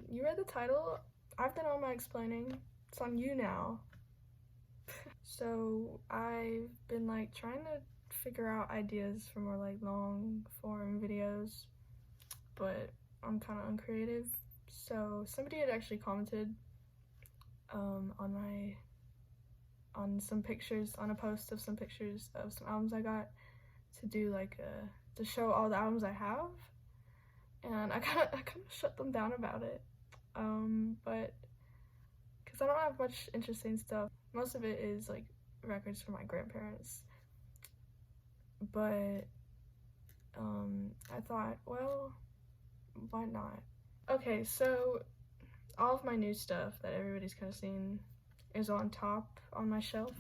You read the title. I've done all my explaining. It's on you now. So I've been like trying to figure out ideas for more like long form videos, but I'm kind of uncreative. So somebody had actually commented on some pictures, on a post of some pictures of some albums I got, to do like to show all the albums I have, and I kind of shut them down about it, but because I don't have much interesting stuff. Most of it is like records from my grandparents, but I thought, well, why not? Okay, so all of my new stuff that everybody's kind of seen is on top on my shelf,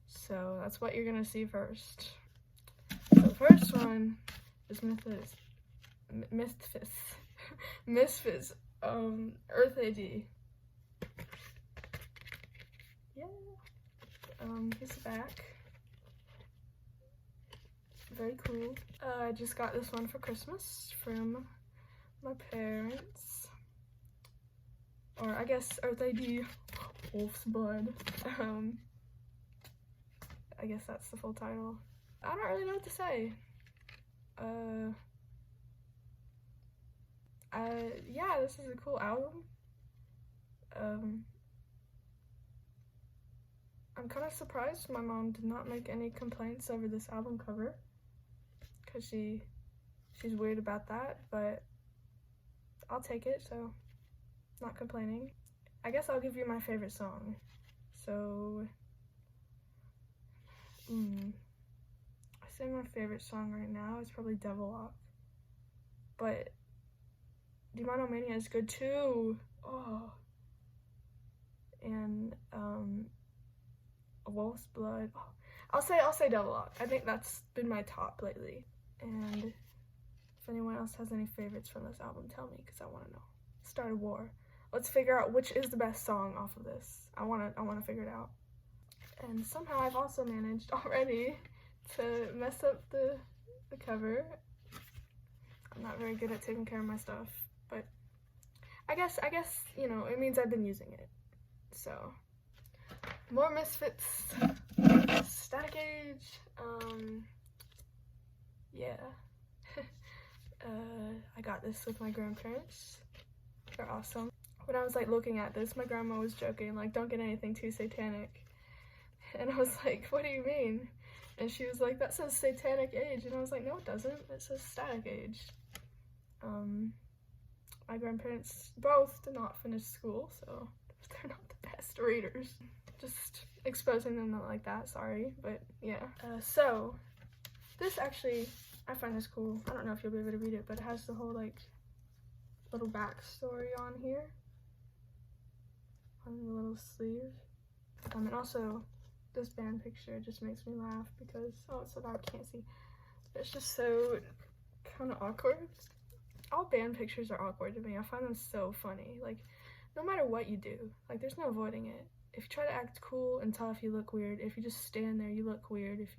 so that's what you're gonna see first. So the first one is Misfits, Earth AD. Yeah. He's back. Very cool. I just got this one for Christmas from my parents. Or I guess Earth AD, Wolf's Blood. I guess that's the full title. I don't really know what to say. Yeah, this is a cool album. I'm kind of surprised my mom did not make any complaints over this album cover, because she's weird about that, but I'll take it, so not complaining. I guess I'll give you my favorite song. So, I say my favorite song right now is probably Devil Lock, but Demonomania is good too. Oh, and Wolf's Blood. Oh, I'll say Devil Lock. I think that's been my top lately. And if anyone else has any favorites from this album, tell me, because I want to know. Start a war. Let's figure out which is the best song off of this. I want to figure it out. And somehow I've also managed already to mess up the cover. I'm not very good at taking care of my stuff, but I guess you know, it means I've been using it. So more Misfits, Static Age. Yeah. I got this with my grandparents. They're awesome. When I was like looking at this, my grandma was joking, like, don't get anything too satanic. And I was like, what do you mean? And she was like, that says Satanic Age. And I was like, no, it doesn't. It says Static Age. My grandparents both did not finish school, so they're not the best readers. Just exposing them like that, sorry, but yeah. So, this actually, I find this cool. I don't know if you'll be able to read it, but it has the whole, like, little backstory on here. On the little sleeve. And also, this band picture just makes me laugh because, oh, it's so dark, I can't see. It's just so kind of awkward. All band pictures are awkward to me. I find them so funny. Like, no matter what you do, like, there's no avoiding it. If you try to act cool and tough, you look weird. If you just stand there, you look weird. If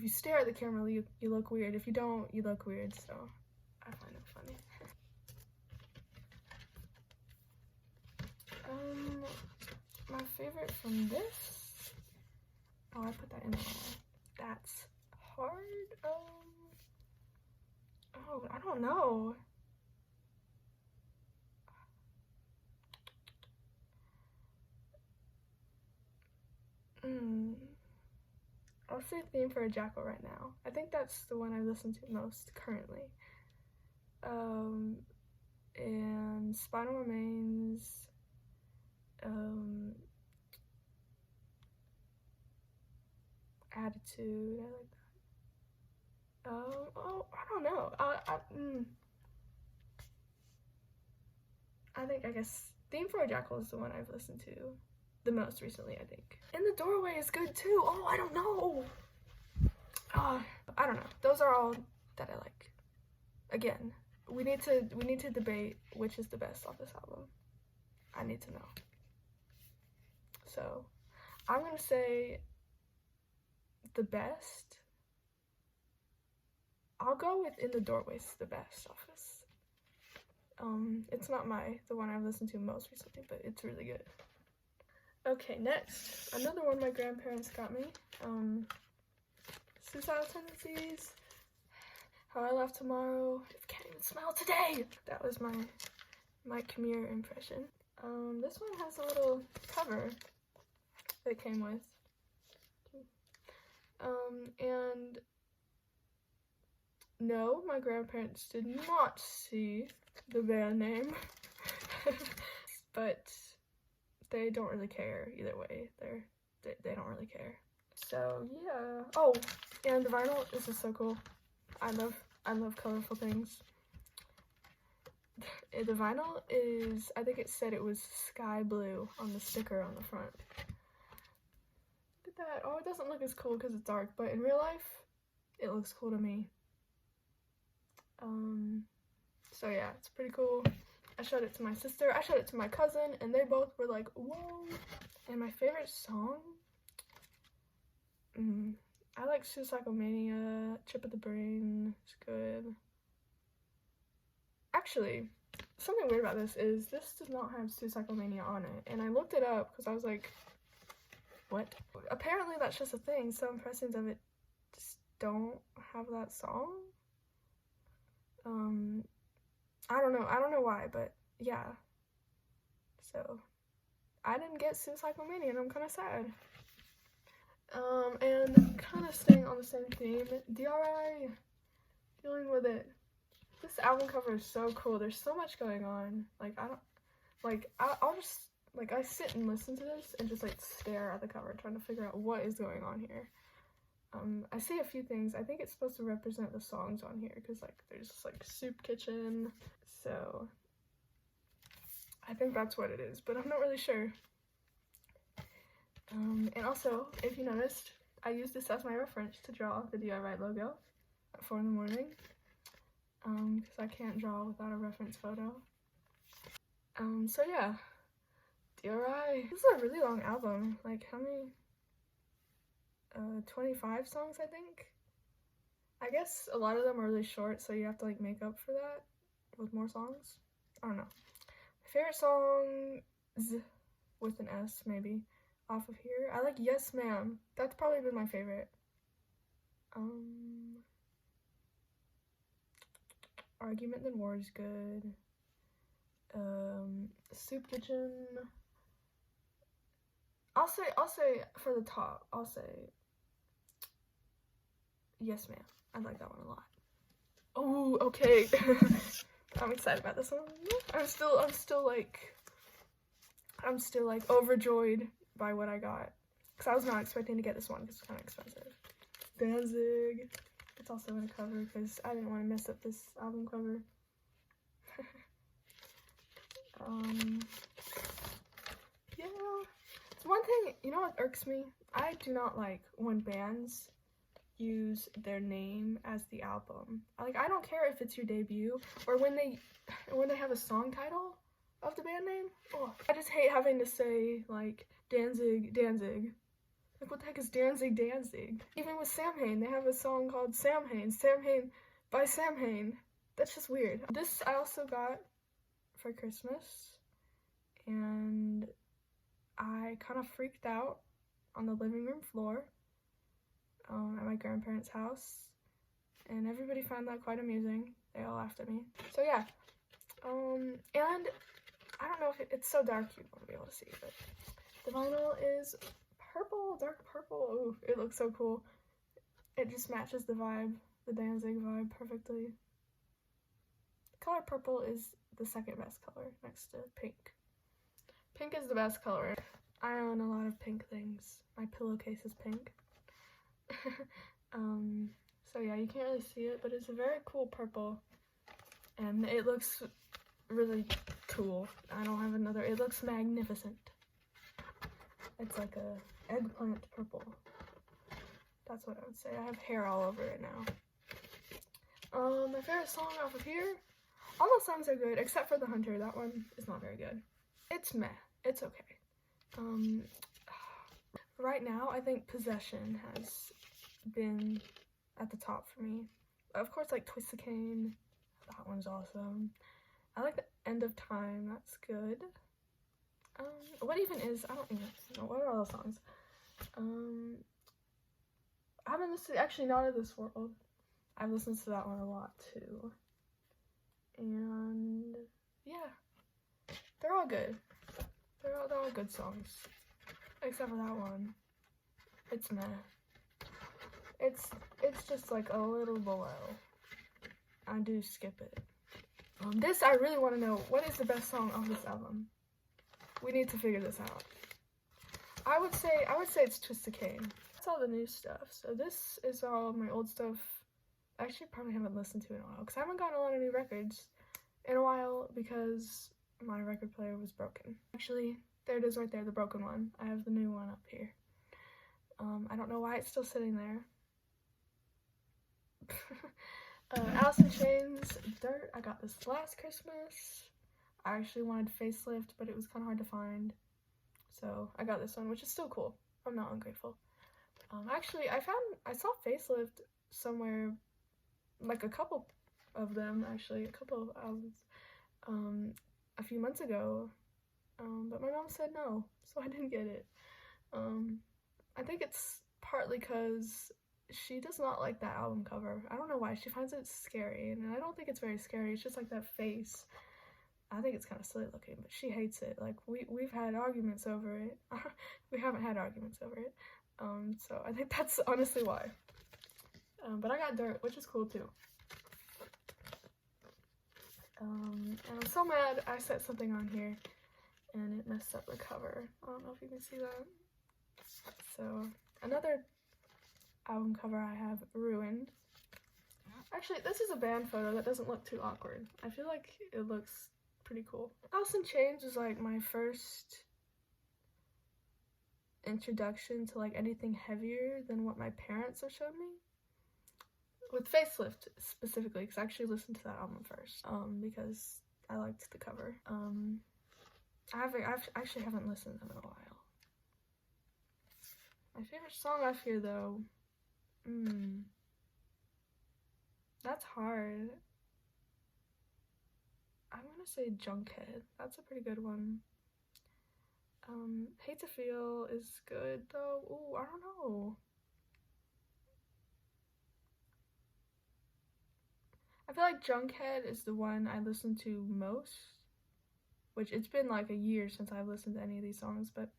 you stare at the camera, you look weird. If you don't, you look weird. So, I find it funny. My favorite from this. Oh, I put that in there. That's hard. Oh, I don't know. I'll say Theme for a Jackal right now. I think that's the one I listen to most currently. And Spinal Remains. Attitude. I like that. Oh, I don't know. I guess Theme for a Jackal is the one I've listened to the most recently, I think. In the Doorway is good too. Oh, I don't know. I don't know. Those are all that I like. Again, we need to debate which is the best off this album. I need to know. So, I'm gonna say the best. I'll go with In the Doorway's the best off this. It's not the one I've listened to most recently, but it's really good. Okay, next, another one my grandparents got me. Suicidal Tendencies, How I Left Tomorrow, If Can't Even Smell Today. That was my Khmer impression. This one has a little cover that it came with. And no, my grandparents did not see the band name, but they don't really care either way. They don't really care. So yeah. Oh, and the vinyl. This is so cool. I love colorful things. The vinyl is, I think it said it was sky blue on the sticker on the front. Look at that. Oh, it doesn't look as cool because it's dark, but in real life, it looks cool to me. So yeah, it's pretty cool. I showed it to my sister, I showed it to my cousin, and they both were like, whoa. And my favorite song? I like Suicidal Mania, Chip of the Brain, it's good. Actually, something weird about this is this does not have Suicidal Mania on it, and I looked it up because I was like, what? Apparently that's just a thing. Some pressings of it just don't have that song. I don't know why, but yeah. So I didn't get Suicidal Mania and I'm kind of sad. And kind of staying on the same theme, DRI, dealing with it. This album cover is so cool. There's so much going on. Like, I'll just, like, I sit and listen to this and just, like, stare at the cover, trying to figure out what is going on here. I see a few things. I think it's supposed to represent the songs on here, because, like, there's, like, Soup Kitchen, so I think that's what it is, but I'm not really sure. And also, if you noticed, I used this as my reference to draw the DRI logo at 4 in the morning, because I can't draw without a reference photo. So yeah, DRI. This is a really long album. Like, how many? 25 songs, I think. I guess a lot of them are really short, so you have to, like, make up for that with more songs. I don't know. My favorite songs, with an S, maybe, off of here. I like Yes Ma'am. That's probably been my favorite. Argument Then War is good. Soup Kitchen. I'll say for the top, I'll say Yes Ma'am. I like that one a lot. Oh, okay. I'm excited about this one. I'm still like overjoyed by what I got, because I was not expecting to get this one because it's kind of expensive. Danzig. It's also in a cover because I didn't want to mess up this album cover. Yeah. It's one thing, you know what irks me? I do not like when bands use their name as the album. Like, I don't care if it's your debut or when they have a song title of the band name. Oh, I just hate having to say, like, Danzig Danzig. Like, what the heck is Danzig Danzig? Even with Samhain, they have a song called Samhain by Samhain. That's just weird. This I also got for Christmas, and I kind of freaked out on the living room floor at my grandparents' house, and everybody found that quite amusing. They all laughed at me. So yeah, and I don't know if it's so dark you won't be able to see, but the vinyl is purple, dark purple. Ooh, it looks so cool. It just matches the vibe, the Danzig vibe, perfectly. The color purple is the second best color next to pink. Pink is the best color. I own a lot of pink things. My pillowcase is pink. So yeah, you can't really see it, but it's a very cool purple, and it looks really cool. I don't have another. It looks magnificent. It's like a eggplant purple. That's what I would say. I have hair all over it now. My favorite song off of here, all those songs are good except for The Hunter. That one is not very good. It's meh. It's okay. Right now, I think Possession has been at the top for me. Of course, like Twist the Cane, that one's awesome. I like the End of Time, that's good. What even is, I don't even know, what are all those songs? I haven't listened, actually Not of This World. I've listened to that one a lot too. And yeah, they're all good. They're all good songs. Except for that one. It's meh. It's just like a little below. I do skip it. This I really want to know. What is the best song on this album? We need to figure this out. I would say it's Twist the Cane. That's all the new stuff. So this is all my old stuff. I actually probably haven't listened to in a while because I haven't gotten a lot of new records in a while because my record player was broken. Actually, there it is right there, the broken one. I have the new one up here. I don't know why it's still sitting there. Alice in Chains, Dirt. I got this last Christmas. I actually wanted Facelift, but it was kind of hard to find. So I got this one, which is still cool. I'm not ungrateful. Actually, I saw Facelift somewhere, like a couple of them, actually, a couple of albums, a few months ago. But my mom said no, so I didn't get it. I think it's partly because she does not like that album cover. I don't know why. She finds it scary, and I don't think it's very scary. It's just like that face. I think it's kind of silly looking, but she hates it. Like, we've had arguments over it. We haven't had arguments over it. So I think that's honestly why. But I got Dirt, which is cool too. And I'm so mad I set something on here and it messed up the cover. I don't know if you can see that. So, another album cover I have, Ruined. Actually, this is a band photo that doesn't look too awkward. I feel like it looks pretty cool. Alice in Chains was like my first introduction to like anything heavier than what my parents have shown me. With Facelift specifically, because I actually listened to that album first, because I liked the cover. I actually haven't listened to them in a while. My favorite song off here, though, that's hard. I'm gonna say Junkhead. That's a pretty good one. Hate to Feel is good, though. Ooh, I don't know. I feel like Junkhead is the one I listen to most, which it's been like a year since I've listened to any of these songs, but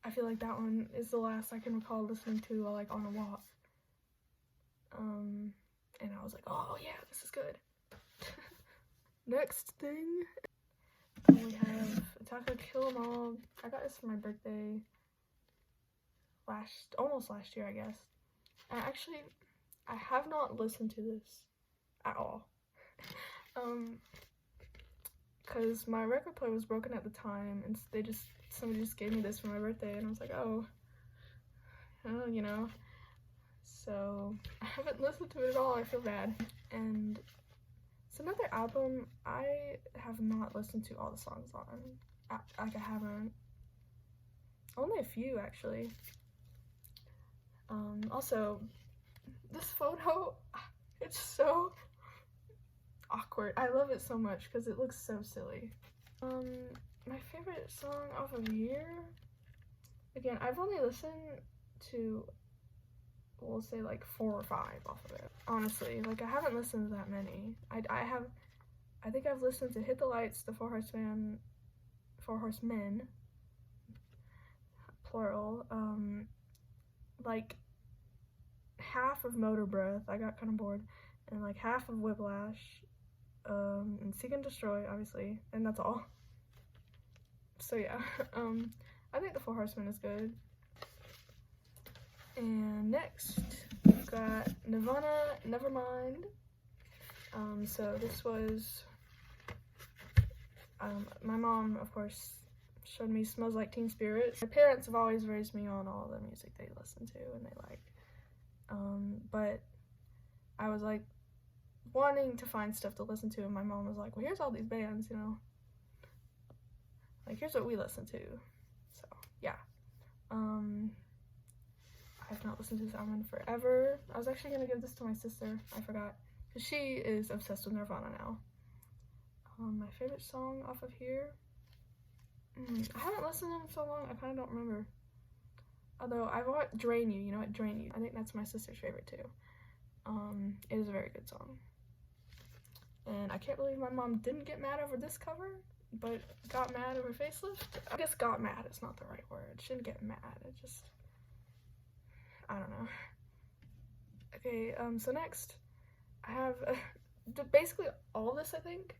I feel like that one is the last I can recall listening to like on a walk. And I was like, oh yeah, this is good. Next thing, we have Attack of Kill 'Em All. I got this for my birthday almost last year, I guess. And actually, I have not listened to this at all. Because my record player was broken at the time, and somebody just gave me this for my birthday, and I was like, oh, you know. So I haven't listened to it at all. I feel bad. And it's another album I have not listened to all the songs on. I haven't. Only a few, actually. Also, this photo, it's so awkward. I love it so much because it looks so silly. My favorite song off of here, again, I've only listened to, we'll say like 4 or 5 off of it. Honestly, like I haven't listened to that many. I think I've listened to Hit the Lights, the Four Horsemen, plural, like half of Motor Breath, I got kind of bored, and like half of Whiplash, and Seek and Destroy, obviously, and that's all. So yeah, I think the Four Horsemen is good. And next, we've got Nirvana, Nevermind. So this was, my mom, of course, showed me Smells Like Teen Spirit. My parents have always raised me on all the music they listen to and they like. But I was like wanting to find stuff to listen to, and my mom was like, well, here's all these bands, you know, like here's what we listen to. So yeah, I've not listened to this album in forever. I was actually gonna give this to my sister, I forgot, because she is obsessed with Nirvana now. My favorite song off of here, I haven't listened to them in so long, I kind of don't remember. Although I want Drain You, you know what, Drain You. I think that's my sister's favorite too. It is a very good song. And I can't believe my mom didn't get mad over this cover, but got mad over Facelift. I guess got mad is not the right word. She didn't get mad, it just, I don't know. Okay, so next, I have, basically all this, I think,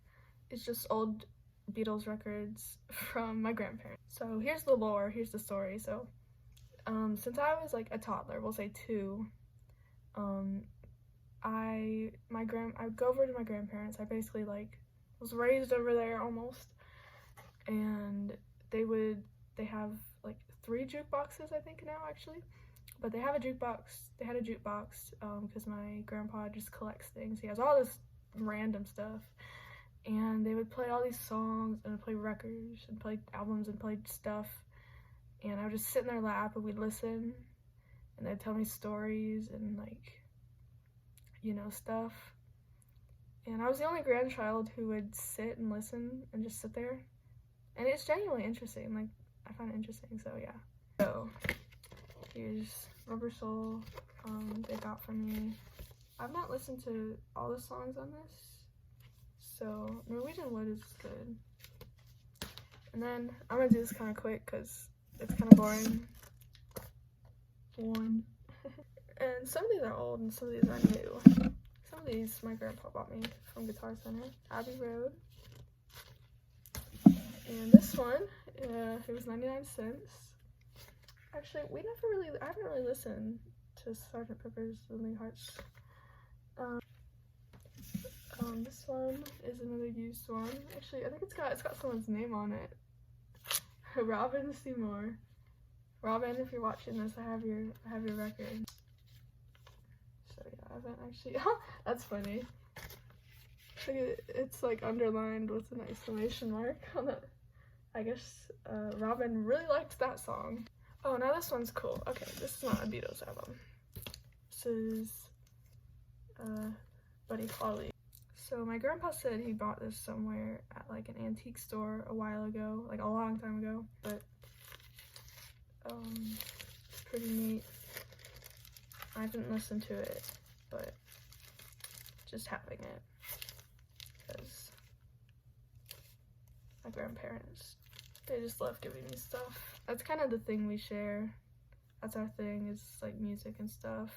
is just old Beatles records from my grandparents. So here's the lore, here's the story. So, since I was like a toddler, we'll say 2, I go over to my grandparents. I basically like was raised over there almost, and they have like 3 jukeboxes I think now actually, but they have a jukebox. They had a jukebox because my grandpa just collects things. He has all this random stuff, and they would play all these songs and play records and play albums and play stuff, and I would just sit in their lap and we'd listen, and they'd tell me stories and like, you know, stuff. And I was the only grandchild who would sit and listen and just sit there, and it's genuinely interesting. Like, I find it interesting. So yeah, so here's Rubber Soul. They got from me. I've not listened to all the songs on this, so Norwegian Wood is good. And then I'm gonna do this kind of quick because it's kind of boring. And some of these are old and some of these are new. Some of these my grandpa bought me from Guitar Center. Abbey Road. And this one, it was 99 cents. Actually, I haven't really listened to Sgt. Pepper's Lonely Hearts. This one is another used one. Actually, I think it's got someone's name on it. Robin Seymour. Robin, if you're watching this, I have your record. So yeah, I haven't actually. That's funny. It's like underlined with an exclamation mark on it. I guess Robin really liked that song. Oh, now this one's cool. Okay, this is not a Beatles album. This is Buddy Holly. So my grandpa said he bought this somewhere at like an antique store a while ago, like a long time ago, but it's pretty neat. I didn't listen to it, but just having it because my grandparents, they just love giving me stuff. That's kind of the thing we share. That's our thing, is like music and stuff.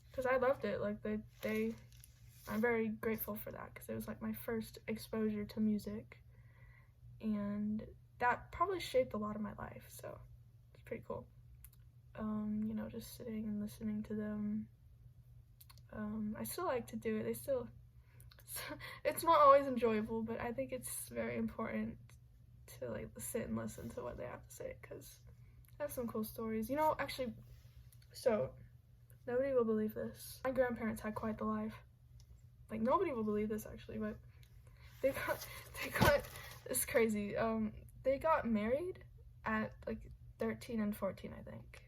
Because I loved it. Like I'm very grateful for that because it was like my first exposure to music, and that probably shaped a lot of my life. So it's pretty cool. You know, just sitting and listening to them. I still like to do it. It's not always enjoyable, but I think it's very important to like sit and listen to what they have to say because they have some cool stories. You know, actually, so nobody will believe this. My grandparents had quite the life. Like, nobody will believe this actually, but they got it's crazy. They got married at like 13 and 14, I think.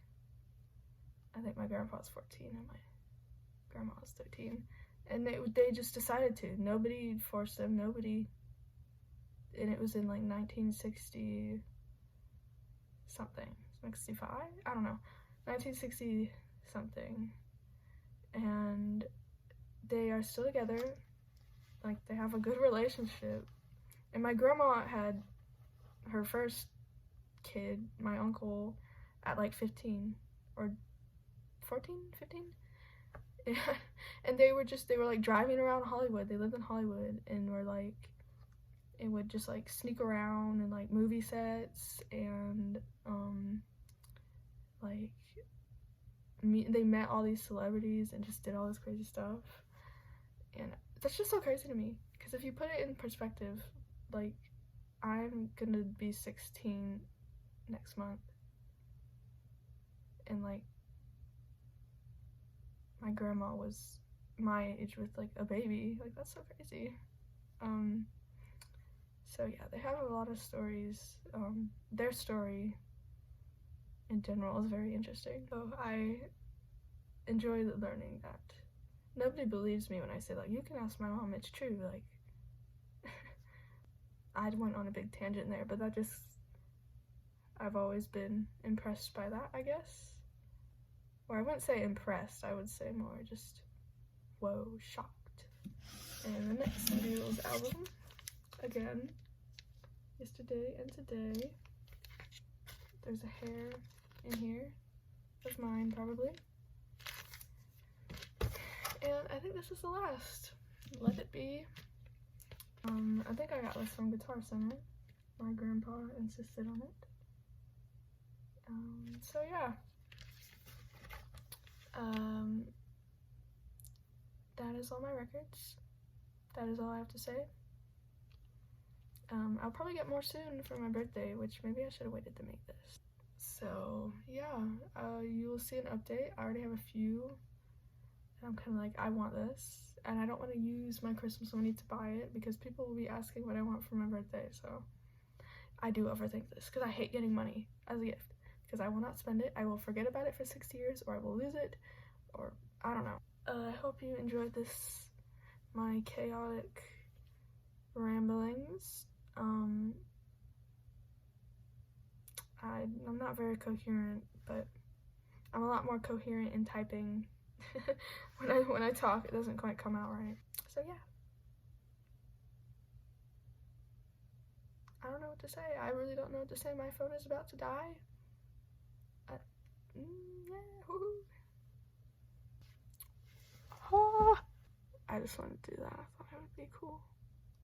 I think my grandpa was 14 and my grandma was 13. And they just decided to. Nobody forced them, nobody. And it was in like 1960 something. 65? I don't know. 1960 something. And they are still together. Like, they have a good relationship. And my grandma had her first kid, my uncle, at like 15 or 14, 15? And they were like driving around Hollywood. They lived in Hollywood and were like, it would just like sneak around and like movie sets and like they met all these celebrities and just did all this crazy stuff. And that's just so crazy to me because if you put it in perspective, like, I'm gonna be 16 next month, and like my grandma was my age with like a baby. Like, that's so crazy. So yeah, they have a lot of stories. Their story in general is very interesting. So I enjoy learning that nobody believes me when I say, like, you can ask my mom, it's true. Like, I went on a big tangent there, but that just, I've always been impressed by that, I guess. Or I wouldn't say impressed, I would say more just, whoa, shocked. And the next Beatles album, again, Yesterday and Today. There's a hair in here of mine, probably. And I think this is the last. Let It Be. I think I got this from Guitar Center. My grandpa insisted on it. So yeah. That is all my records. That is all I have to say. I'll probably get more soon for my birthday, which maybe I should have waited to make this. So yeah, you will see an update. I already have a few. And I'm kind of like, I want this. And I don't want to use my Christmas money to buy it because people will be asking what I want for my birthday. So I do overthink this because I hate getting money as a gift. Because I will not spend it. I will forget about it for 6 years, or I will lose it, or I don't know. I hope you enjoyed this, my chaotic ramblings. I'm not very coherent, but I'm a lot more coherent in typing. when I talk, it doesn't quite come out right. So yeah. I don't know what to say. I really don't know what to say. My phone is about to die. I just wanted to do that. I thought it would be cool.